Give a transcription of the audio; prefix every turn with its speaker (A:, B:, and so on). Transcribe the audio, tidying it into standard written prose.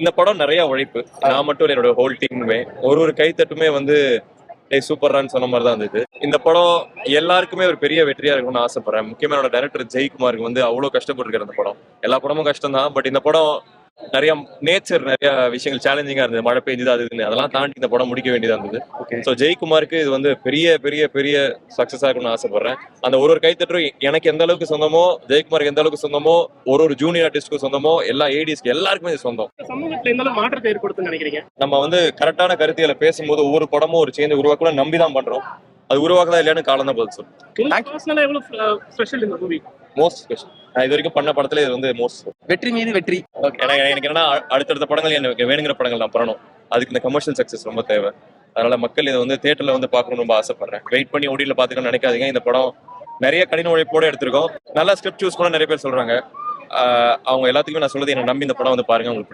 A: இந்த படம் நிறைய உழைப்பு. நான் மட்டும் இல்ல, என்னோட ஹோல் டீமுமே ஒரு கைத்தட்டுமே வந்து சூப்பர்ரான்னு சொன்ன மாதிரி தான் இருந்தது. இந்த படம் எல்லாருக்குமே ஒரு பெரிய வெற்றியா இருக்கும்னு ஆசைப்படுறேன். முக்கியமா என்னோட டைரக்டர் ஜெய்குமாருக்கு வந்து அவ்வளவு கஷ்டப்பட்டிருக்காரு இந்த படம். எல்லா படமும் கஷ்டம் தான், பட் இந்த படம் நிறைய நேச்சர் நிறைய விஷயங்கள் சேலஞ்சிங்கா இருந்தது. மழை பெய்ஞ்சது அது இதுன்னு அதெல்லாம் தாண்டி இந்த படம் முடிக்க வேண்டியதா இருந்தது. ஸோ ஜெய்குமாருக்கு இது வந்து பெரிய பெரிய பெரிய சக்சஸா இருக்கும்னு ஆசைப்படுறேன். அந்த ஒரு கைத்தட்டும் எனக்கு எந்த அளவுக்கு சொந்தமோ, ஜெயக்குமாருக்கு எந்த அளவுக்கு சொந்தமோ, ஒரு ஜூனியர் ஆர்டிஸ்ட்க்கு சொந்தமோ, எல்லா ஏடிஸ்க்கு எல்லாருக்குமே இது சொந்தம்.
B: சமூகத்துல எந்த அளவு மாற்றத்தை ஏற்படுத்துன்னு நினைக்கிறீங்க?
A: நம்ம வந்து கரெக்டான கருத்தியலை பேசும்போது ஒவ்வொரு படமும் ஒரு சேஞ்ச் உருவாக்கலாம் நம்பி தான் பண்றோம். அது உருவாக்குதா இல்லையான்னு காலம் தான் பதில் சொல்லும்.
B: பர்சனலா எவ்வளவு ஸ்பெஷல் இந்த மூவி?
A: Most special. நான் இது வரைக்கும் பண்ண படத்துல இது வந்து மோஸ்ட்
C: வெற்றி மீது வெற்றி.
A: எனக்கு என்னன்னா அடுத்தடுத்த படங்கள் எனக்கு வேணுங்கிற படங்கள் நான் பண்ணணும். அதுக்கு இந்த கமர்ஷியல் சக்சஸ் ரொம்ப தேவை. அதனால மக்கள் இதை வந்து தியேட்டர்ல வந்து பார்க்கணும்னு ரொம்ப ஆசைப்படுறேன். வெயிட் பண்ணி ஓடியில் பாத்துக்கணும்னு நினைக்காதீங்க. இந்த படம் நிறைய கடின உழைப்போட எடுத்திருக்கோம். நல்லா ஸ்கிரிப்ட் சூஸ் பண்ண நிறைய பேர் சொல்றாங்க. அவங்க எல்லாத்துக்குமே நான் சொல்றது, என்ன நம்பி இந்த படம் வந்து பாருங்க, உங்களுக்கு பிடிக்கும்.